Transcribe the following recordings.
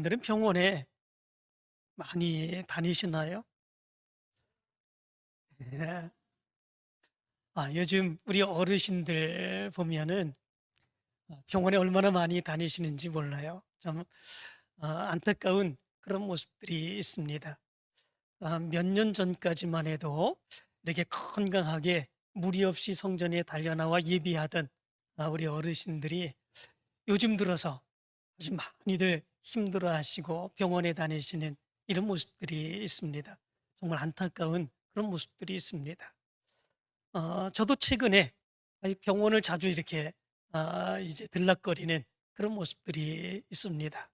여러분들은 병원에 많이 다니시나요? 예. 요즘 우리 어르신들 보면은 병원에 얼마나 많이 다니시는지 몰라요. 좀 안타까운 그런 모습들이 있습니다. 몇 년 전까지만 해도 이렇게 건강하게 무리 없이 성전에 달려나와 예비하던 우리 어르신들이 요즘 들어서 아주 많이들 힘들어하시고 병원에 다니시는 이런 모습들이 있습니다. 정말 안타까운 그런 모습들이 있습니다. 저도 최근에 병원을 자주 이렇게 이제 들락거리는 그런 모습들이 있습니다.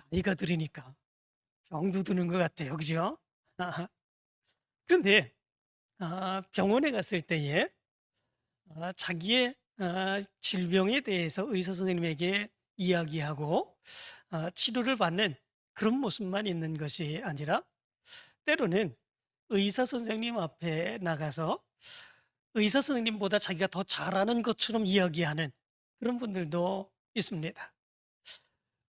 나이가 들으니까 병도 드는 것 같아요. 그죠? 그런데 병원에 갔을 때에 자기의 질병에 대해서 의사 선생님에게 이야기하고 치료를 받는 그런 모습만 있는 것이 아니라 때로는 의사 선생님 앞에 나가서 의사 선생님보다 자기가 더 잘하는 것처럼 이야기하는 그런 분들도 있습니다.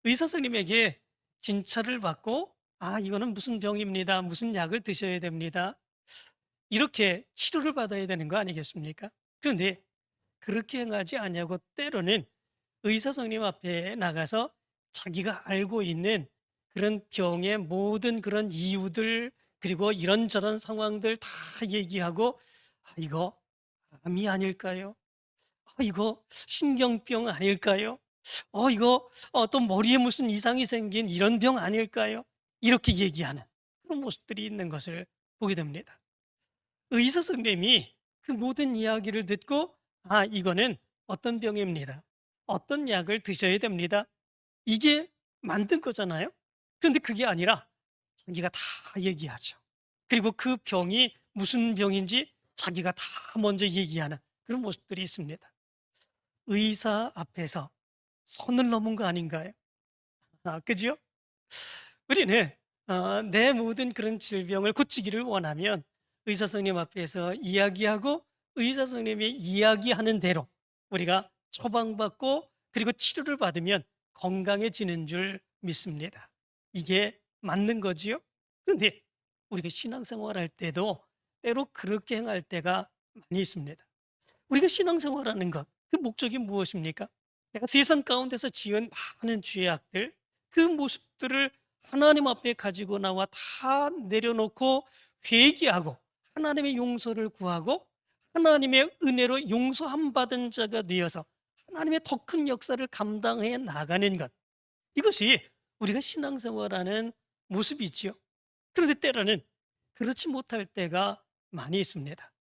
의사 선생님에게 진찰을 받고 이거는 무슨 병입니다. 무슨 약을 드셔야 됩니다. 이렇게 치료를 받아야 되는 거 아니겠습니까? 그런데 그렇게 행하지 않냐고 때로는 의사 선생님 앞에 나가서 자기가 알고 있는 그런 병의 모든 그런 이유들 그리고 이런저런 상황들 다 얘기하고 이거 암이 아닐까요? 이거 신경병 아닐까요? 이거 또 머리에 무슨 이상이 생긴 이런 병 아닐까요? 이렇게 얘기하는 그런 모습들이 있는 것을 보게 됩니다. 의사 선생님이 그 모든 이야기를 듣고 이거는 어떤 병입니다. 어떤 약을 드셔야 됩니다. 이게 만든 거잖아요. 그런데 그게 아니라 자기가 다 얘기하죠. 그리고 그 병이 무슨 병인지 자기가 다 먼저 얘기하는 그런 모습들이 있습니다. 의사 앞에서 선을 넘은 거 아닌가요? 그죠? 우리는 내 모든 그런 질병을 고치기를 원하면 의사 선생님 앞에서 이야기하고 의사 선생님이 이야기하는 대로 우리가 처방받고 그리고 치료를 받으면 건강해지는 줄 믿습니다. 이게 맞는 거지요? 그런데 우리가 신앙생활 할 때도 때로 그렇게 행할 때가 많이 있습니다. 우리가 신앙생활하는 것, 그 목적이 무엇입니까? 내가 세상 가운데서 지은 많은 죄악들, 그 모습들을 하나님 앞에 가지고 나와 다 내려놓고 회개하고 하나님의 용서를 구하고 하나님의 은혜로 용서함 받은 자가 되어서 하나님의 더 큰 역사를 감당해 나가는 것, 이것이 우리가 신앙생활하는 모습이지요. 그런데 때로는 그렇지 못할 때가 많이 있습니다.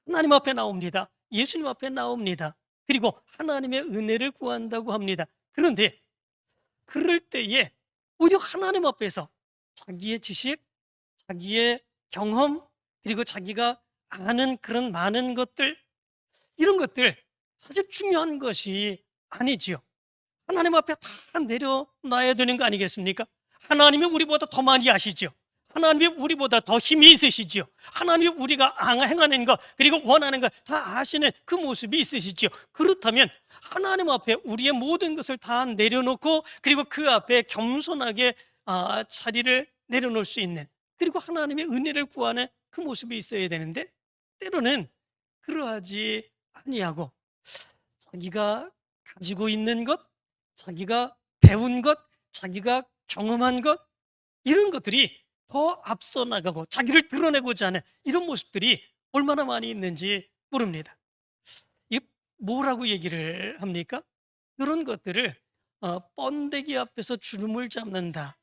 하나님 앞에 나옵니다. 예수님 앞에 나옵니다. 그리고 하나님의 은혜를 구한다고 합니다. 그런데 그럴 때에 오히려 하나님 앞에서 자기의 지식, 자기의 경험, 그리고 자기가 아는 그런 많은 것들, 이런 것들 사실 중요한 것이 아니지요. 하나님 앞에 다 내려놔야 되는 거 아니겠습니까? 하나님이 우리보다 더 많이 아시죠. 하나님이 우리보다 더 힘이 있으시지요. 하나님이 우리가 행하는 것 그리고 원하는 것 다 아시는 그 모습이 있으시지요. 그렇다면 하나님 앞에 우리의 모든 것을 다 내려놓고 그리고 그 앞에 겸손하게 자리를 내려놓을 수 있는 그리고 하나님의 은혜를 구하는 그 모습이 있어야 되는데 때로는 그러하지 아니하고 자기가 가지고 있는 것, 자기가 배운 것, 자기가 경험한 것, 이런 것들이 더 앞서 나가고 자기를 드러내고자 하는 이런 모습들이 얼마나 많이 있는지 모릅니다. 이 뭐라고 얘기를 합니까? 이런 것들을 번데기 앞에서 주름을 잡는다,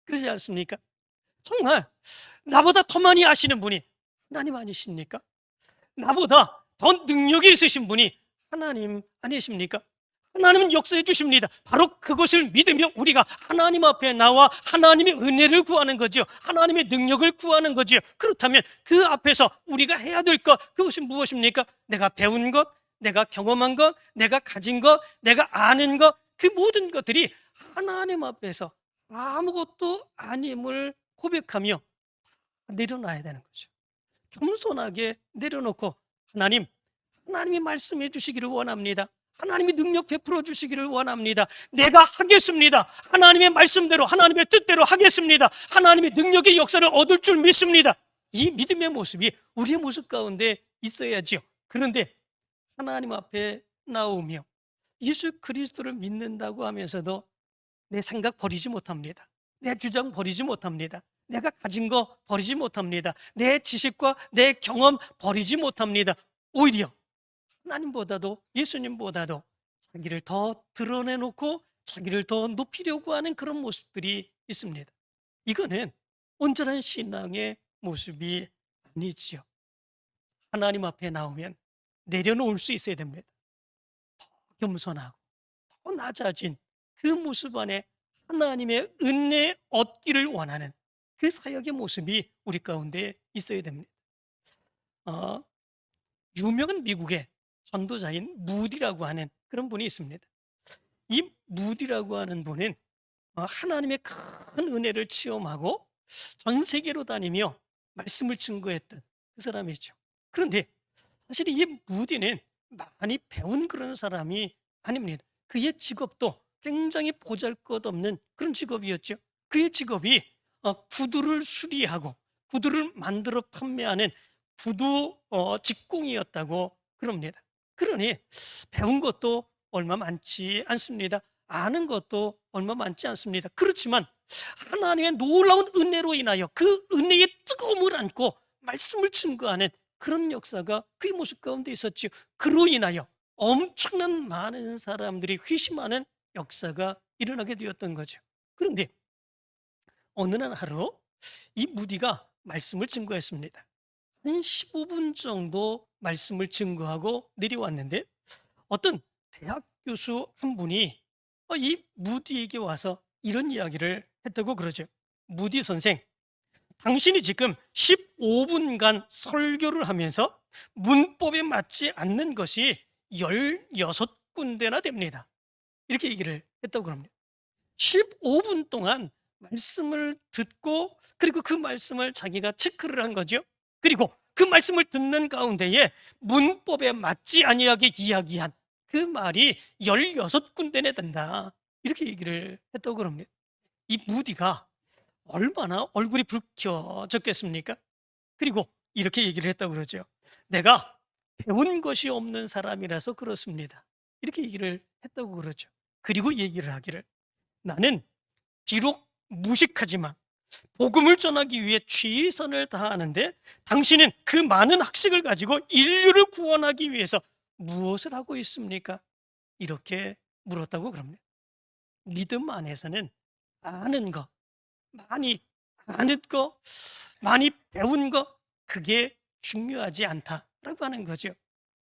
그러지 않습니까? 정말 나보다 더 많이 아시는 분이 하나님 아니십니까? 나보다 더 능력이 있으신 분이 하나님 아니십니까? 하나님은 역사해 주십니다. 바로 그것을 믿으며 우리가 하나님 앞에 나와 하나님의 은혜를 구하는 거죠. 하나님의 능력을 구하는 거죠. 그렇다면 그 앞에서 우리가 해야 될 것, 그것이 무엇입니까? 내가 배운 것, 내가 경험한 것, 내가 가진 것, 내가 아는 것, 그 모든 것들이 하나님 앞에서 아무것도 아님을 고백하며 내려놔야 되는 거죠. 겸손하게 내려놓고 하나님이 말씀해 주시기를 원합니다. 하나님이 능력 베풀어 주시기를 원합니다. 내가 하겠습니다. 하나님의 말씀대로, 하나님의 뜻대로 하겠습니다. 하나님의 능력의 역사를 얻을 줄 믿습니다. 이 믿음의 모습이 우리의 모습 가운데 있어야지요. 그런데 하나님 앞에 나오며 예수 그리스도를 믿는다고 하면서도 내 생각 버리지 못합니다. 내 주장 버리지 못합니다. 내가 가진 거 버리지 못합니다. 내 지식과 내 경험 버리지 못합니다. 오히려 하나님보다도, 예수님보다도 자기를 더 드러내놓고 자기를 더 높이려고 하는 그런 모습들이 있습니다. 이거는 온전한 신앙의 모습이 아니지요. 하나님 앞에 나오면 내려놓을 수 있어야 됩니다. 더 겸손하고 더 낮아진 그 모습 안에 하나님의 은혜 얻기를 원하는 그 사역의 모습이 우리 가운데 있어야 됩니다. 유명한 미국의 전도자인 무디라고 하는 그런 분이 있습니다. 이 무디라고 하는 분은 하나님의 큰 은혜를 체험하고 전 세계로 다니며 말씀을 증거했던 그 사람이죠. 그런데 사실 이 무디는 많이 배운 그런 사람이 아닙니다. 그의 직업도 굉장히 보잘것없는 그런 직업이었죠. 그의 직업이 구두를 수리하고 구두를 만들어 판매하는 구두 직공이었다고 그럽니다. 그러니 배운 것도 얼마 많지 않습니다. 아는 것도 얼마 많지 않습니다. 그렇지만 하나님의 놀라운 은혜로 인하여 그 은혜의 뜨거움을 안고 말씀을 증거하는 그런 역사가 그의 모습 가운데 있었죠. 그로 인하여 엄청난 많은 사람들이 회심하는 역사가 일어나게 되었던 거죠. 그런데 어느 날 하루 이 무디가 말씀을 증거했습니다. 한 15분 정도 말씀을 증거하고 내려왔는데 어떤 대학 교수 한 분이 이 무디에게 와서 이런 이야기를 했다고 그러죠. 무디 선생, 당신이 지금 15분간 설교를 하면서 문법에 맞지 않는 것이 16군데나 됩니다. 이렇게 얘기를 했다고 합니다. 15분 동안 말씀을 듣고 그리고 그 말씀을 자기가 체크를 한 거죠. 그리고 그 말씀을 듣는 가운데에 문법에 맞지 아니하게 이야기한 그 말이 16군데나 된다. 이렇게 얘기를 했다고 합니다. 이 무디가 얼마나 얼굴이 붉혀졌겠습니까? 그리고 이렇게 얘기를 했다고 그러죠. 내가 배운 것이 없는 사람이라서 그렇습니다. 이렇게 얘기를 했다고 그러죠. 그리고 얘기를 하기를, 나는 비록 무식하지만 복음을 전하기 위해 최선을 다하는데 당신은 그 많은 학식을 가지고 인류를 구원하기 위해서 무엇을 하고 있습니까? 이렇게 물었다고 그럽니다. 믿음 안에서는 아는 거, 많이 아는 거, 많이 배운 거, 그게 중요하지 않다라고 하는 거죠.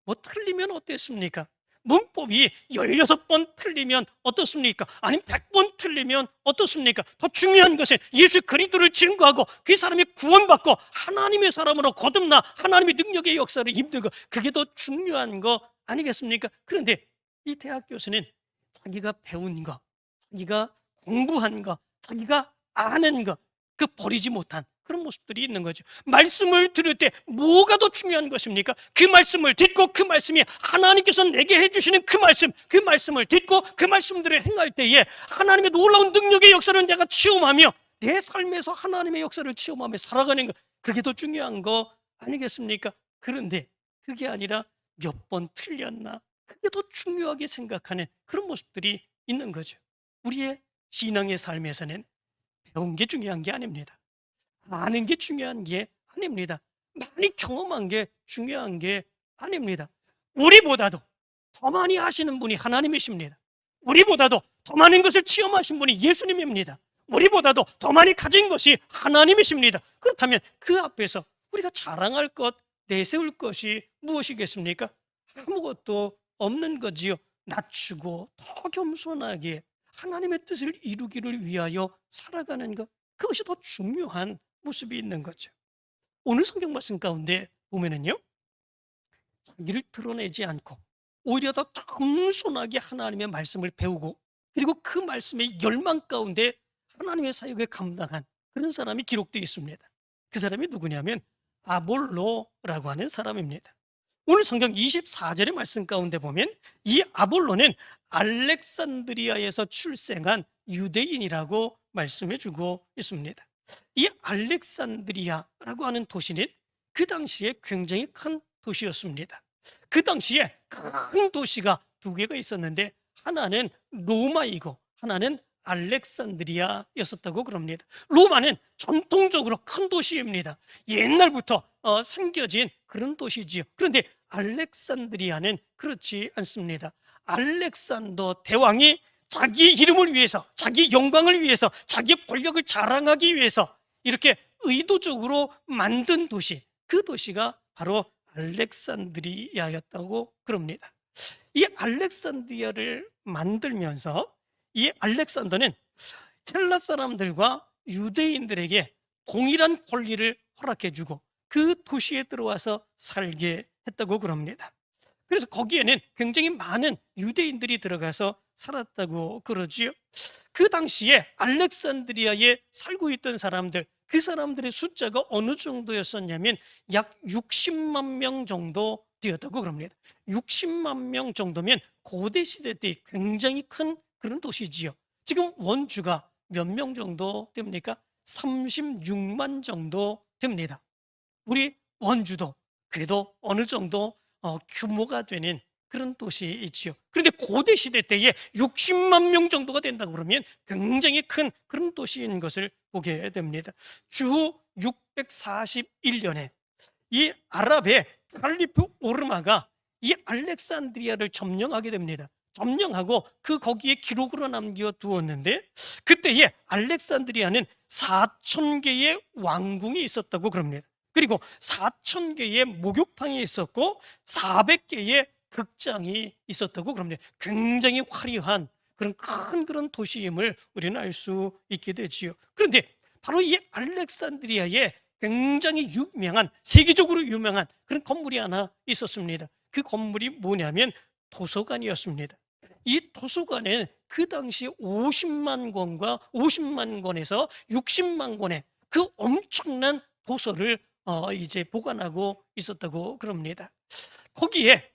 뭐 틀리면 어땠습니까? 문법이 16번 틀리면 어떻습니까? 아니면 100번 틀리면 어떻습니까? 더 중요한 것은 예수 그리스도를 증거하고 그 사람이 구원받고 하나님의 사람으로 거듭나 하나님의 능력의 역사를 입는 것, 그게 더 중요한 거 아니겠습니까? 그런데 이 대학 교수는 자기가 배운 거, 자기가 공부한 거, 자기가 아는 거, 그 버리지 못한 그런 모습들이 있는 거죠. 말씀을 들을 때 뭐가 더 중요한 것입니까? 그 말씀을 듣고 그 말씀이 하나님께서 내게 해주시는 그 말씀을 듣고 그 말씀대로 행할 때에 하나님의 놀라운 능력의 역사를 내가 체험하며 내 삶에서 하나님의 역사를 체험하며 살아가는 것, 그게 더 중요한 거 아니겠습니까? 그런데 그게 아니라 몇 번 틀렸나, 그게 더 중요하게 생각하는 그런 모습들이 있는 거죠. 우리의 신앙의 삶에서는 배운 게 중요한 게 아닙니다. 아는 게 중요한 게 아닙니다. 많이 경험한 게 중요한 게 아닙니다. 우리보다도 더 많이 아시는 분이 하나님이십니다. 우리보다도 더 많은 것을 체험하신 분이 예수님입니다. 우리보다도 더 많이 가진 것이 하나님이십니다. 그렇다면 그 앞에서 우리가 자랑할 것, 내세울 것이 무엇이겠습니까? 아무것도 없는 거지요. 낮추고 더 겸손하게 하나님의 뜻을 이루기를 위하여 살아가는 것, 그것이 더 중요한 모습이 있는 거죠. 오늘 성경 말씀 가운데 보면은요, 자기를 드러내지 않고 오히려 더 겸손하게 하나님의 말씀을 배우고 그리고 그 말씀의 열망 가운데 하나님의 사역을 감당한 그런 사람이 기록되어 있습니다. 그 사람이 누구냐면 아볼로라고 하는 사람입니다. 오늘 성경 24절의 말씀 가운데 보면 이 아볼로는 알렉산드리아에서 출생한 유대인이라고 말씀해 주고 있습니다. 이 알렉산드리아라고 하는 도시는 그 당시에 굉장히 큰 도시였습니다. 그 당시에 큰 도시가 두 개가 있었는데 하나는 로마이고 하나는 알렉산드리아였었다고 그럽니다. 로마는 전통적으로 큰 도시입니다. 옛날부터 생겨진 그런 도시지요. 그런데 알렉산드리아는 그렇지 않습니다. 알렉산더 대왕이 자기 이름을 위해서, 자기 영광을 위해서, 자기 권력을 자랑하기 위해서 이렇게 의도적으로 만든 도시, 그 도시가 바로 알렉산드리아였다고 그럽니다. 이 알렉산드리아를 만들면서 이 알렉산더는 헬라 사람들과 유대인들에게 동일한 권리를 허락해주고 그 도시에 들어와서 살게 했다고 그럽니다. 그래서 거기에는 굉장히 많은 유대인들이 들어가서 살았다고 그러지요. 그 당시에 알렉산드리아에 살고 있던 사람들, 그 사람들의 숫자가 어느 정도였었냐면 약 60만 명 정도 되었다고 그럽니다. 60만 명 정도면 고대 시대 때 굉장히 큰 그런 도시지요. 지금 원주가 몇 명 정도 됩니까? 36만 정도 됩니다. 우리 원주도 그래도 어느 정도 규모가 되는 그런 도시이지요. 그런데 고대 시대 때에 60만 명 정도가 된다고 그러면 굉장히 큰 그런 도시인 것을 보게 됩니다. 주 641년에 이 아랍의 칼리프 오르마가 이 알렉산드리아를 점령하게 됩니다. 점령하고 그 거기에 기록으로 남겨두었는데 그때에 알렉산드리아는 4,000개의 왕궁이 있었다고 그럽니다. 그리고 4,000개의 목욕탕이 있었고 400개의 극장이 있었다고 그럽니다. 굉장히 화려한 그런 도시임을 우리는 알 수 있게 되지요. 그런데 바로 이 알렉산드리아에 굉장히 유명한, 세계적으로 유명한 그런 건물이 하나 있었습니다. 그 건물이 뭐냐면 도서관이었습니다. 이 도서관은 그 당시 50만 권에서 60만 권의 그 엄청난 도서를 이제 보관하고 있었다고 그럽니다. 거기에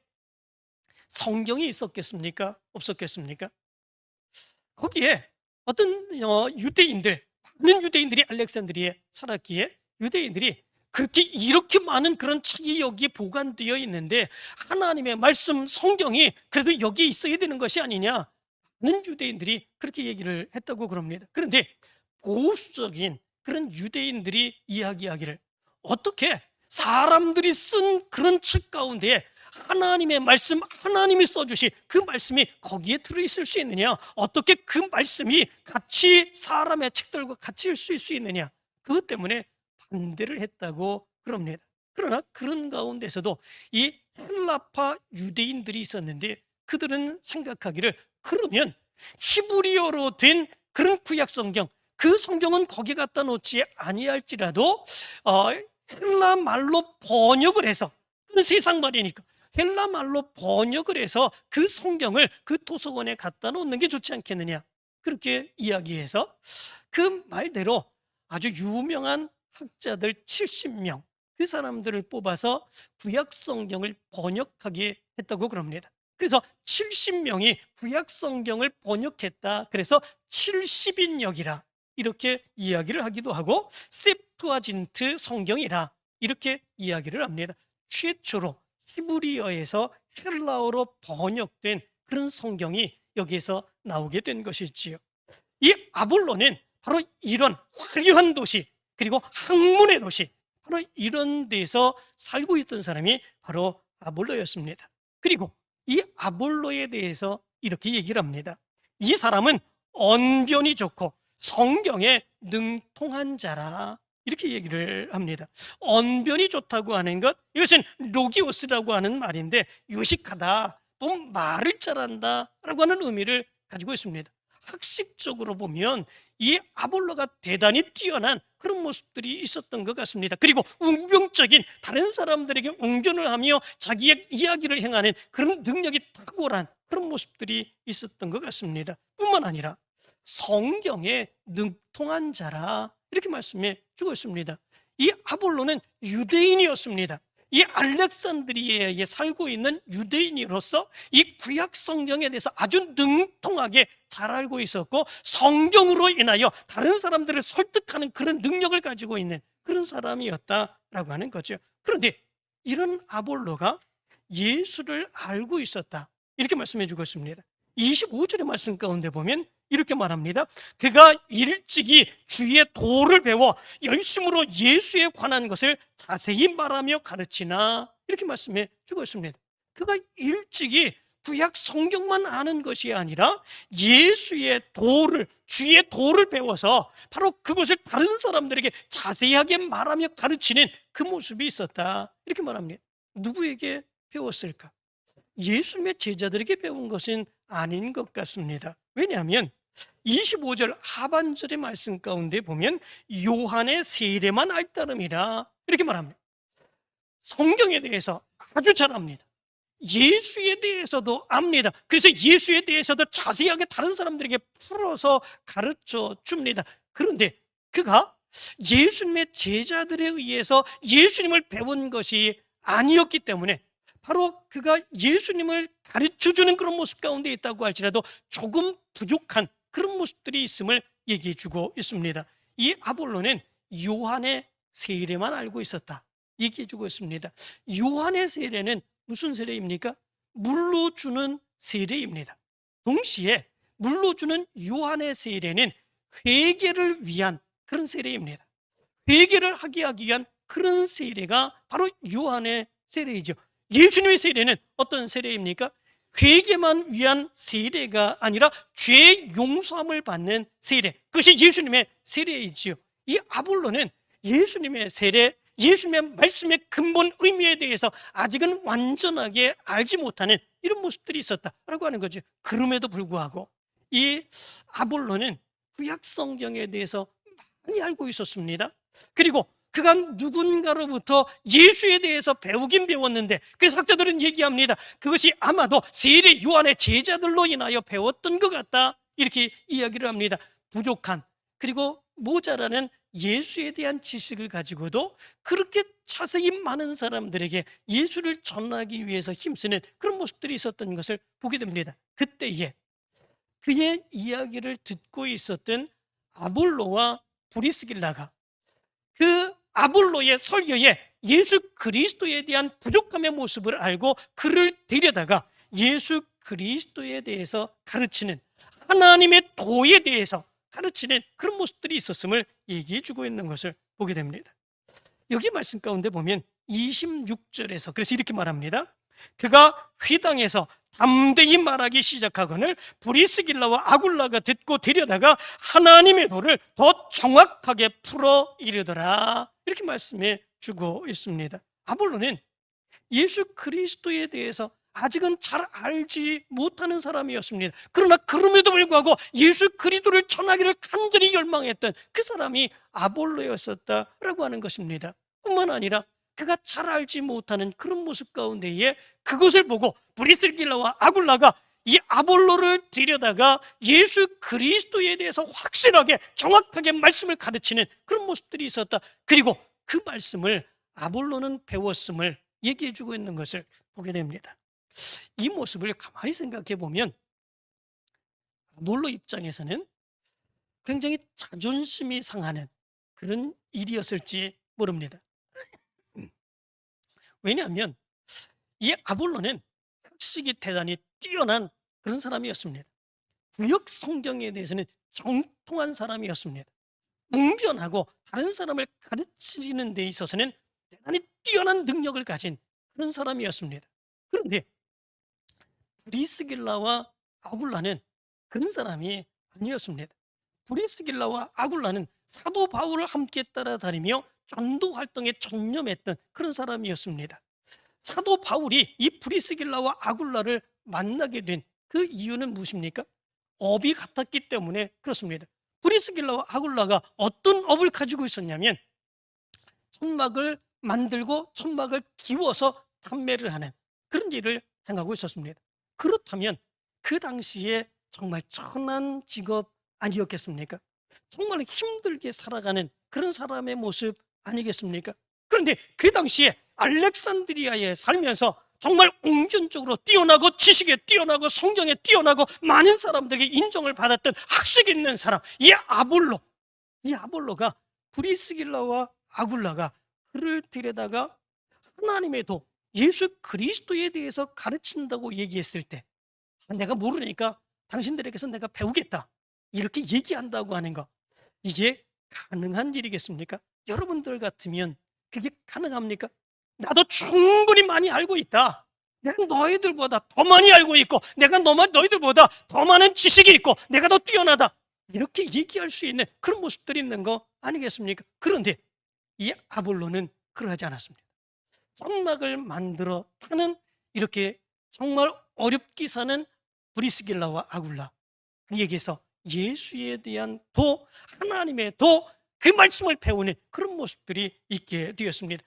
성경이 있었겠습니까? 없었겠습니까? 거기에 어떤 유대인들, 많은 유대인들이 알렉산드리아에 살았기에 유대인들이 그렇게 이렇게 많은 그런 책이 여기에 보관되어 있는데 하나님의 말씀 성경이 그래도 여기에 있어야 되는 것이 아니냐, 많은 유대인들이 그렇게 얘기를 했다고 그럽니다. 그런데 보수적인 그런 유대인들이 이야기하기를 어떻게 사람들이 쓴 그런 책 가운데 하나님의 말씀, 하나님이 써주신 그 말씀이 거기에 들어있을 수 있느냐, 어떻게 그 말씀이 같이 사람의 책들과 같이 있을 수 있느냐, 그것 때문에 반대를 했다고 그럽니다. 그러나 그런 가운데서도 이 헬라파 유대인들이 있었는데 그들은 생각하기를 그러면 히브리어로 된 그런 구약 성경, 그 성경은 거기 갖다 놓지 아니할지라도 헬라 말로 번역을 해서, 그건 세상 말이니까 헬라 말로 번역을 해서 그 성경을 그 도서관에 갖다 놓는 게 좋지 않겠느냐, 그렇게 이야기해서 그 말대로 아주 유명한 학자들 70명, 그 사람들을 뽑아서 구약 성경을 번역하게 했다고 그럽니다. 그래서 70명이 구약 성경을 번역했다, 그래서 70인역이라 이렇게 이야기를 하기도 하고 셉투아진트 성경이라 이렇게 이야기를 합니다. 최초로 히브리어에서 헬라어로 번역된 그런 성경이 여기에서 나오게 된 것이지요. 이 아볼로는 바로 이런 화려한 도시, 그리고 학문의 도시, 바로 이런 데서 살고 있던 사람이 바로 아볼로였습니다. 그리고 이 아볼로에 대해서 이렇게 얘기를 합니다. 이 사람은 언변이 좋고 성경에 능통한 자라, 이렇게 얘기를 합니다. 언변이 좋다고 하는 것, 이것은 로기오스라고 하는 말인데 유식하다, 또 말을 잘한다 라고 하는 의미를 가지고 있습니다. 학식적으로 보면 이 아볼로가 대단히 뛰어난 그런 모습들이 있었던 것 같습니다. 그리고 웅변적인, 다른 사람들에게 웅변을 하며 자기의 이야기를 행하는 그런 능력이 탁월한 그런 모습들이 있었던 것 같습니다. 뿐만 아니라 성경에 능통한 자라, 이렇게 말씀해 주고 있습니다. 이 아볼로는 유대인이었습니다. 이 알렉산드리아에 살고 있는 유대인으로서 이 구약 성경에 대해서 아주 능통하게 잘 알고 있었고, 성경으로 인하여 다른 사람들을 설득하는 그런 능력을 가지고 있는 그런 사람이었다라고 하는 거죠. 그런데 이런 아볼로가 예수를 알고 있었다, 이렇게 말씀해 주고 있습니다. 25절의 말씀 가운데 보면 이렇게 말합니다. 그가 일찍이 주의 도를 배워 열심으로 예수에 관한 것을 자세히 말하며 가르치나, 이렇게 말씀해 주고 있습니다. 그가 일찍이 구약 성경만 아는 것이 아니라 예수의 도를, 주의 도를 배워서 바로 그것을 다른 사람들에게 자세하게 말하며 가르치는 그 모습이 있었다, 이렇게 말합니다. 누구에게 배웠을까? 예수님의 제자들에게 배운 것은 아닌 것 같습니다. 왜냐하면 25절 하반절의 말씀 가운데 보면 요한의 세례만 알 따름이라, 이렇게 말합니다. 성경에 대해서 아주 잘 압니다. 예수에 대해서도 압니다. 그래서 예수에 대해서도 자세하게 다른 사람들에게 풀어서 가르쳐 줍니다. 그런데 그가 예수님의 제자들에 의해서 예수님을 배운 것이 아니었기 때문에 바로 그가 예수님을 가르쳐주는 그런 모습 가운데 있다고 할지라도 조금 부족한 그런 모습들이 있음을 얘기해 주고 있습니다. 이 아볼로는 요한의 세례만 알고 있었다, 얘기해 주고 있습니다. 요한의 세례는 무슨 세례입니까? 물로 주는 세례입니다. 동시에 물로 주는 요한의 세례는 회개를 위한 그런 세례입니다. 회개를 하게 하기 위한 그런 세례가 바로 요한의 세례이죠. 예수님의 세례는 어떤 세례입니까? 회개만 위한 세례가 아니라 죄 용서함을 받는 세례, 그것이 예수님의 세례이지요. 이 아볼로는 예수님의 세례, 예수님의 말씀의 근본 의미에 대해서 아직은 완전하게 알지 못하는 이런 모습들이 있었다라고 하는 거죠. 그럼에도 불구하고 이 아볼로는 구약 성경에 대해서 많이 알고 있었습니다. 그리고 그가 누군가로부터 예수에 대해서 배우긴 배웠는데, 그래서 학자들은 얘기합니다. 그것이 아마도 세례 요한의 제자들로 인하여 배웠던 것 같다, 이렇게 이야기를 합니다. 부족한, 그리고 모자라는 예수에 대한 지식을 가지고도 그렇게 자세히 많은 사람들에게 예수를 전하기 위해서 힘쓰는 그런 모습들이 있었던 것을 보게 됩니다. 그때에 그의 이야기를 듣고 있었던 아볼로와 브리스길라가 그 아볼로의 설교에 예수 그리스도에 대한 부족함의 모습을 알고 그를 데려다가 예수 그리스도에 대해서 가르치는, 하나님의 도에 대해서 가르치는 그런 모습들이 있었음을 얘기해 주고 있는 것을 보게 됩니다. 여기 말씀 가운데 보면 26절에서 그래서 이렇게 말합니다. 그가 회당에서 담대히 말하기 시작하거늘 브리스길라와 아굴라가 듣고 데려다가 하나님의 도를 더 정확하게 풀어 이르더라, 이렇게 말씀해 주고 있습니다. 아볼로는 예수 그리스도에 대해서 아직은 잘 알지 못하는 사람이었습니다. 그러나 그럼에도 불구하고 예수 그리스도를 전하기를 간절히 열망했던 그 사람이 아볼로였었다라고 하는 것입니다. 뿐만 아니라 그가 잘 알지 못하는 그런 모습 가운데에 그것을 보고 브리스길라와 아굴라가 이 아볼로를 데려다가 예수 그리스도에 대해서 확실하게 정확하게 말씀을 가르치는 그런 모습들이 있었다. 그리고 그 말씀을 아볼로는 배웠음을 얘기해 주고 있는 것을 보게 됩니다. 이 모습을 가만히 생각해 보면 아볼로 입장에서는 굉장히 자존심이 상하는 그런 일이었을지 모릅니다. 왜냐하면 이 아볼로는 학식이 대단히 뛰어난 그런 사람이었습니다. 구약 성경에 대해서는 정통한 사람이었습니다. 웅변하고 다른 사람을 가르치는 데 있어서는 대단히 뛰어난 능력을 가진 그런 사람이었습니다. 그런데 브리스길라와 아굴라는 그런 사람이 아니었습니다. 브리스길라와 아굴라는 사도 바울을 함께 따라다니며 전도 활동에 전념했던 그런 사람이었습니다. 사도 바울이 이 브리스길라와 아굴라를 만나게 된 그 이유는 무엇입니까? 업이 같았기 때문에 그렇습니다. 브리스길라와 아굴라가 어떤 업을 가지고 있었냐면 천막을 만들고 천막을 비워서 판매를 하는 그런 일을 행하고 있었습니다. 그렇다면 그 당시에 정말 천한 직업 아니었겠습니까? 정말 힘들게 살아가는 그런 사람의 모습 아니겠습니까? 그런데 그 당시에 알렉산드리아에 살면서 정말 옹전적으로 뛰어나고 지식에 뛰어나고 성경에 뛰어나고 많은 사람들에게 인정을 받았던 학識있는 사람, 이 아볼로가 브리스길라와 아굴라가 그를 데려다가 하나님의 도, 예수 그리스도에 대해서 가르친다고 얘기했을 때, 내가 모르니까 당신들에게서 내가 배우겠다, 이렇게 얘기한다고 하는 거, 이게 가능한 일이겠습니까? 여러분들 같으면 그게 가능합니까? 나도 충분히 많이 알고 있다, 내가 너희들보다 더 많이 알고 있고, 내가 너희들보다 더 많은 지식이 있고, 내가 더 뛰어나다, 이렇게 얘기할 수 있는 그런 모습들이 있는 거 아니겠습니까? 그런데 이 아볼로는 그러하지 않았습니다. 성막을 만들어 파는, 이렇게 정말 어렵게 사는 브리스길라와 아굴라, 그에게서 예수에 대한 도, 하나님의 도, 그 말씀을 배우는 그런 모습들이 있게 되었습니다.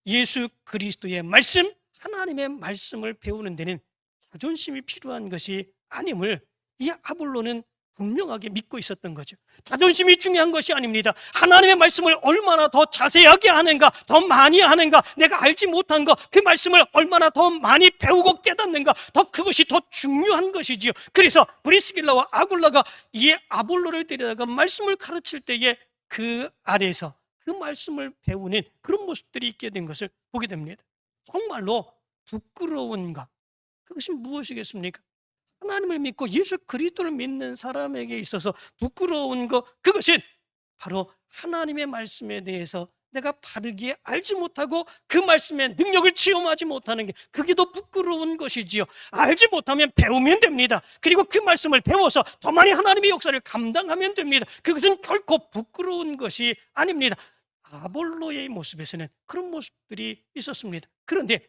예수 그리스도의 말씀, 하나님의 말씀을 배우는 데는 자존심이 필요한 것이 아님을 이 아볼로는 분명하게 믿고 있었던 거죠. 자존심이 중요한 것이 아닙니다. 하나님의 말씀을 얼마나 더 자세하게 하는가, 더 많이 하는가, 내가 알지 못한 것, 그 말씀을 얼마나 더 많이 배우고 깨닫는가, 그것이 더 중요한 것이지요. 그래서 브리스길라와 아굴라가 이 아볼로를 데려다가 말씀을 가르칠 때에 그 아래에서 그 말씀을 배우는 그런 모습들이 있게 된 것을 보게 됩니다. 정말로 부끄러운 것, 그것이 무엇이겠습니까? 하나님을 믿고 예수 그리스도를 믿는 사람에게 있어서 부끄러운 것, 그것은 바로 하나님의 말씀에 대해서 내가 바르게 알지 못하고 그 말씀의 능력을 체험하지 못하는 게, 그게 더 부끄러운 것이지요. 알지 못하면 배우면 됩니다. 그리고 그 말씀을 배워서 더 많이 하나님의 역사를 감당하면 됩니다. 그것은 결코 부끄러운 것이 아닙니다. 아볼로의 모습에서는 그런 모습들이 있었습니다. 그런데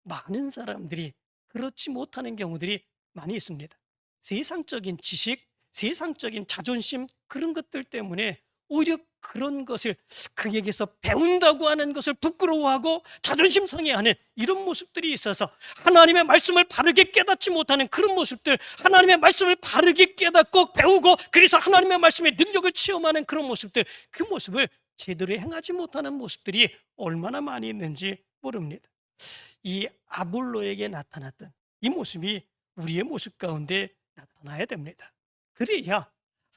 많은 사람들이 그렇지 못하는 경우들이 많이 있습니다. 세상적인 지식, 세상적인 자존심, 그런 것들 때문에 오히려 그런 것을, 그에게서 배운다고 하는 것을 부끄러워하고 자존심 상해하는 이런 모습들이 있어서 하나님의 말씀을 바르게 깨닫지 못하는 그런 모습들, 하나님의 말씀을 바르게 깨닫고 배우고 그래서 하나님의 말씀의 능력을 체험하는 그런 모습들, 그 모습을 제대로 행하지 못하는 모습들이 얼마나 많이 있는지 모릅니다. 이 아볼로에게 나타났던 이 모습이 우리의 모습 가운데 나타나야 됩니다. 그래야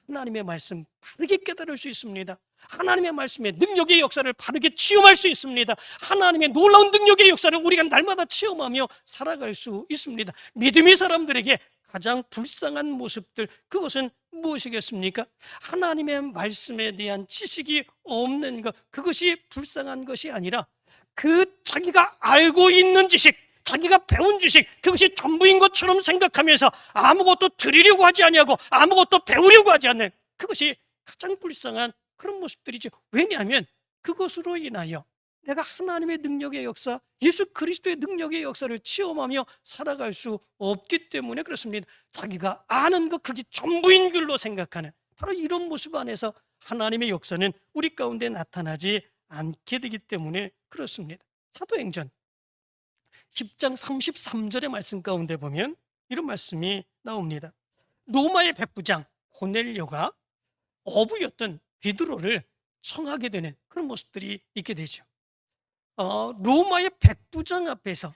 하나님의 말씀 바르게 깨달을 수 있습니다. 하나님의 말씀의 능력의 역사를 바르게 체험할 수 있습니다. 하나님의 놀라운 능력의 역사를 우리가 날마다 체험하며 살아갈 수 있습니다. 믿음의 사람들에게 가장 불쌍한 모습들, 그것은 무엇이겠습니까? 하나님의 말씀에 대한 지식이 없는 것, 그것이 불쌍한 것이 아니라 그 자기가 알고 있는 지식, 자기가 배운 지식, 그것이 전부인 것처럼 생각하면서 아무것도 드리려고 하지 아니하고 아무것도 배우려고 하지 않는, 그것이 가장 불쌍한 그런 모습들이죠. 왜냐하면 그것으로 인하여 내가 하나님의 능력의 역사, 예수 그리스도의 능력의 역사를 체험하며 살아갈 수 없기 때문에 그렇습니다. 자기가 아는 것, 그게 전부인 줄로 생각하는 바로 이런 모습 안에서 하나님의 역사는 우리 가운데 나타나지 않게 되기 때문에 그렇습니다. 사도행전 10장 33절의 말씀 가운데 보면 이런 말씀이 나옵니다. 로마의 백부장 고넬료가 어부였던 베드로를 청하게 되는 그런 모습들이 있게 되죠. 로마의 백부장 앞에서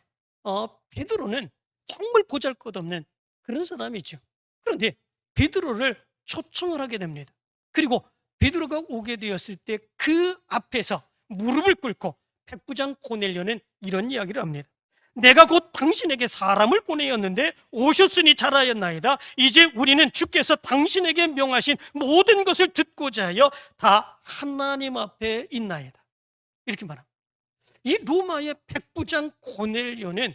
베드로는 정말 보잘것없는 그런 사람이죠. 그런데 베드로를 초청을 하게 됩니다. 그리고 베드로가 오게 되었을 때 그 앞에서 무릎을 꿇고 백부장 고넬료는 이런 이야기를 합니다. 내가 곧 당신에게 사람을 보내었는데 오셨으니 잘하였나이다. 이제 우리는 주께서 당신에게 명하신 모든 것을 듣고자 하여 다 하나님 앞에 있나이다. 이렇게 말합니다. 이 로마의 백부장 고넬료는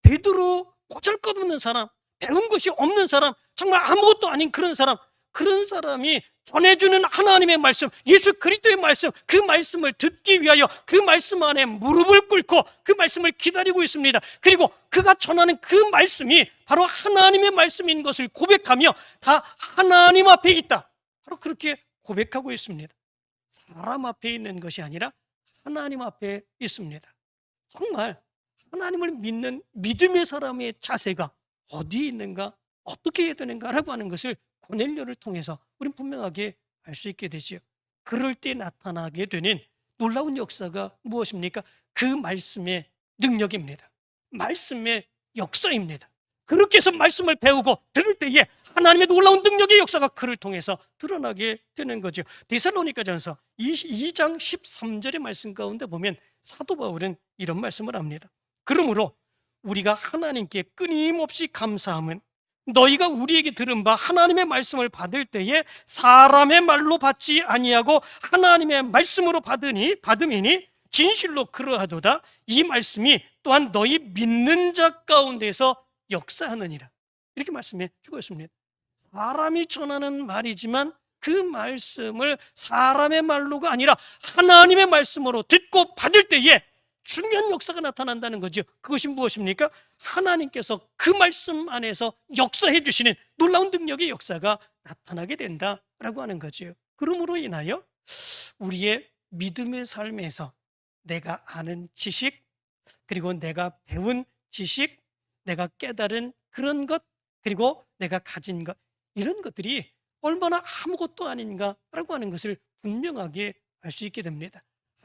베드로, 보잘것없는 사람, 배운 것이 없는 사람, 정말 아무것도 아닌 그런 사람이 전해주는 하나님의 말씀, 예수 그리스도의 말씀, 그 말씀을 듣기 위하여 그 말씀 안에 무릎을 꿇고 그 말씀을 기다리고 있습니다. 그리고 그가 전하는 그 말씀이 바로 하나님의 말씀인 것을 고백하며 다 하나님 앞에 있다, 바로 그렇게 고백하고 있습니다. 사람 앞에 있는 것이 아니라 하나님 앞에 있습니다. 정말 하나님을 믿는 믿음의 사람의 자세가 어디에 있는가, 어떻게 해야 되는가라고 하는 것을 고넬료를 통해서 우리는 분명하게 알 수 있게 되지요. 그럴 때 나타나게 되는 놀라운 역사가 무엇입니까? 그 말씀의 능력입니다. 말씀의 역사입니다. 그렇게 해서 말씀을 배우고 들을 때에 하나님의 놀라운 능력의 역사가 그를 통해서 드러나게 되는 거죠. 데살로니가전서 2장 13절의 말씀 가운데 보면 사도 바울은 이런 말씀을 합니다. 그러므로 우리가 하나님께 끊임없이 감사함은 너희가 우리에게 들은 바 하나님의 말씀을 받을 때에 사람의 말로 받지 아니하고 하나님의 말씀으로 받음이니 진실로 그러하도다. 이 말씀이 또한 너희 믿는 자 가운데서 역사하느니라. 이렇게 말씀해 주고 있습니다. 사람이 전하는 말이지만 그 말씀을 사람의 말로가 아니라 하나님의 말씀으로 듣고 받을 때에 중요한 역사가 나타난다는 거죠. 그것이 무엇입니까? 하나님께서 그 말씀 안에서 역사해 주시는 놀라운 능력의 역사가 나타나게 된다라고 하는 거죠. 그러므로 인하여 우리의 믿음의 삶에서 내가 아는 지식, 그리고 내가 배운 지식, 내가 깨달은 그런 것, 그리고 내가 가진 것, 이런 것들이 얼마나 아무것도 아닌가라고 하는 것을 분명하게 알 수 있게 됩니다.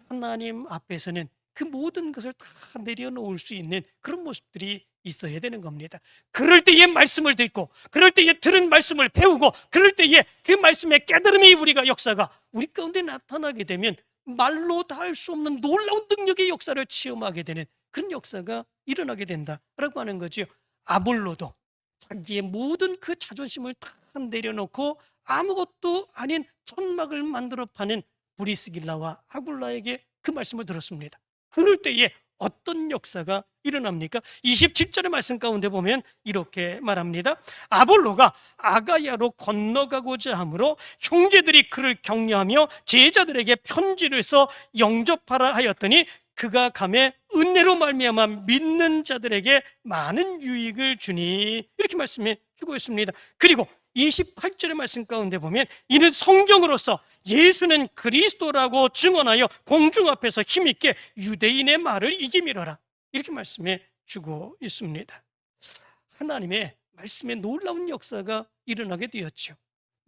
하나님 앞에서는 그 모든 것을 다 내려놓을 수 있는 그런 모습들이 있어야 되는 겁니다. 그럴 때에 말씀을 듣고, 그럴 때에 들은 말씀을 배우고, 그럴 때에 그 말씀의 깨달음이 우리가 역사가 우리 가운데 나타나게 되면 말로 다 할 수 없는 놀라운 능력의 역사를 체험하게 되는 그런 역사가 일어나게 된다라고 하는 거죠. 아볼로도 자기의 모든 그 자존심을 다 내려놓고 아무것도 아닌 천막을 만들어 파는 브리스길라와 아굴라에게 그 말씀을 들었습니다. 그럴 때에 어떤 역사가 일어납니까? 27절의 말씀 가운데 보면 이렇게 말합니다. 아볼로가 아가야로 건너가고자 하므로 형제들이 그를 격려하며 제자들에게 편지를 써 영접하라 하였더니 그가 감에 은혜로 말미암아 믿는 자들에게 많은 유익을 주니, 이렇게 말씀해 주고 있습니다. 그리고 28절의 말씀 가운데 보면 이는 성경으로서 예수는 그리스도라고 증언하여 공중 앞에서 힘있게 유대인의 말을 이기미러라, 이렇게 말씀해 주고 있습니다. 하나님의 말씀의 놀라운 역사가 일어나게 되었죠.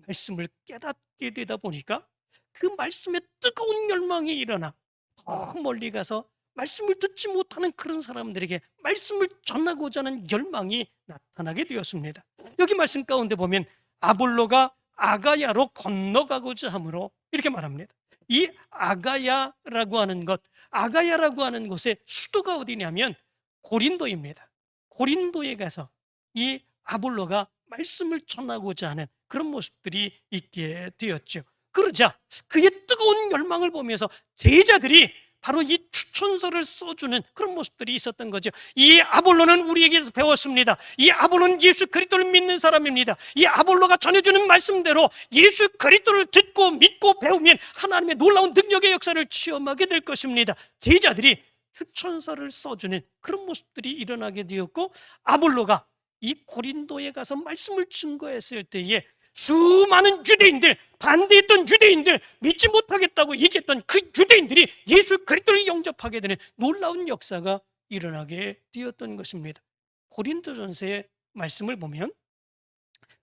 말씀을 깨닫게 되다 보니까 그 말씀에 뜨거운 열망이 일어나 더 멀리 가서 말씀을 듣지 못하는 그런 사람들에게 말씀을 전하고자 하는 열망이 나타나게 되었습니다. 여기 말씀 가운데 보면 아볼로가 아가야로 건너가고자 하므로 이렇게 말합니다. 이 아가야라고 하는 것, 아가야라고 하는 곳의 수도가 어디냐면 고린도입니다. 고린도에 가서 이 아볼로가 말씀을 전하고자 하는 그런 모습들이 있게 되었죠. 그러자 그의 뜨거운 열망을 보면서 제자들이 바로 이 추천서를 써주는 그런 모습들이 있었던 거죠. 이 아볼로는 우리에게서 배웠습니다. 이 아볼로는 예수 그리스도를 믿는 사람입니다. 이 아볼로가 전해주는 말씀대로 예수 그리스도를 듣고 믿고 배우면 하나님의 놀라운 능력의 역사를 체험하게 될 것입니다. 제자들이 추천서를 써주는 그런 모습들이 일어나게 되었고, 아볼로가 이 고린도에 가서 말씀을 증거했을 때에 수많은 유대인들, 반대했던 유대인들, 믿지 못하겠다고 얘기했던 그 유대인들이 예수 그리스도를 영접하게 되는 놀라운 역사가 일어나게 되었던 것입니다. 고린도전서의 말씀을 보면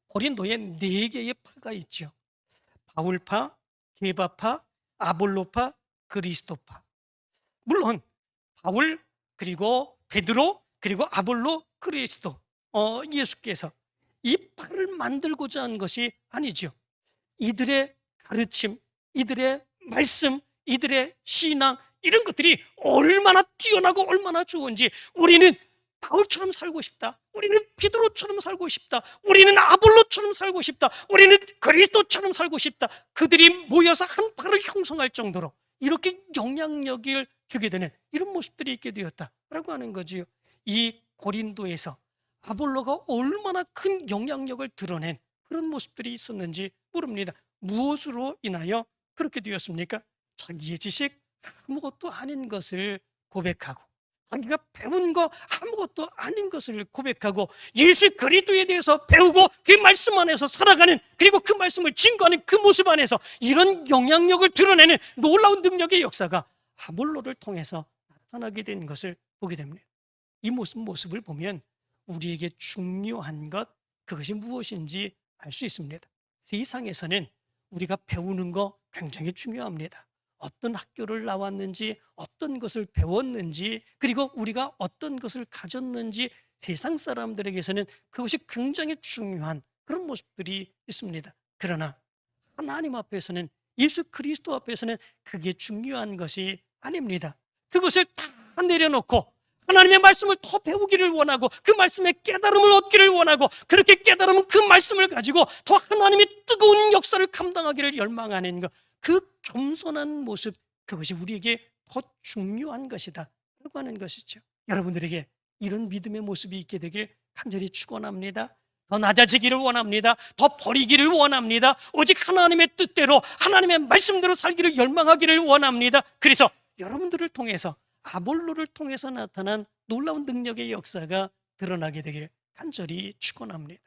고린도에 4개의 파가 있죠. 바울파, 게바파, 아볼로파, 그리스도파. 물론 바울, 그리고 베드로, 그리고 아볼로, 그리스도, 예수께서 이 파를 만들고자 한 것이 아니죠. 이들의 가르침, 이들의 말씀, 이들의 신앙, 이런 것들이 얼마나 뛰어나고 얼마나 좋은지, 우리는 바울처럼 살고 싶다, 우리는 베드로처럼 살고 싶다, 우리는 아볼로처럼 살고 싶다, 우리는 그리스도처럼 살고 싶다, 그들이 모여서 한 파를 형성할 정도로 이렇게 영향력을 주게 되는 이런 모습들이 있게 되었다라고 하는 거지요. 이 고린도에서 아볼로가 얼마나 큰 영향력을 드러낸 그런 모습들이 있었는지 모릅니다. 무엇으로 인하여 그렇게 되었습니까? 자기의 지식, 아무것도 아닌 것을 고백하고, 자기가 배운 거 아무것도 아닌 것을 고백하고, 예수 그리스도에 대해서 배우고 그 말씀 안에서 살아가는, 그리고 그 말씀을 증거하는 그 모습 안에서 이런 영향력을 드러내는 놀라운 능력의 역사가 아볼로를 통해서 나타나게 된 것을 보게 됩니다. 이 모습을 보면 우리에게 중요한 것, 그것이 무엇인지 알 수 있습니다. 세상에서는 우리가 배우는 거 굉장히 중요합니다. 어떤 학교를 나왔는지, 어떤 것을 배웠는지, 그리고 우리가 어떤 것을 가졌는지 세상 사람들에게서는 그것이 굉장히 중요한 그런 모습들이 있습니다. 그러나 하나님 앞에서는, 예수 그리스도 앞에서는 그게 중요한 것이 아닙니다. 그것을 다 내려놓고 하나님의 말씀을 더 배우기를 원하고 그 말씀의 깨달음을 얻기를 원하고, 그렇게 깨달으면 그 말씀을 가지고 더 하나님의 뜨거운 역사를 감당하기를 열망하는 것, 그 겸손한 모습, 그것이 우리에게 더 중요한 것이다 라고 하는 것이죠. 여러분들에게 이런 믿음의 모습이 있게 되길 간절히 축원합니다. 더 낮아지기를 원합니다. 더 버리기를 원합니다. 오직 하나님의 뜻대로, 하나님의 말씀대로 살기를 열망하기를 원합니다. 그래서 여러분들을 통해서, 아볼로를 통해서 나타난 놀라운 능력의 역사가 드러나게 되길 간절히 축원합니다.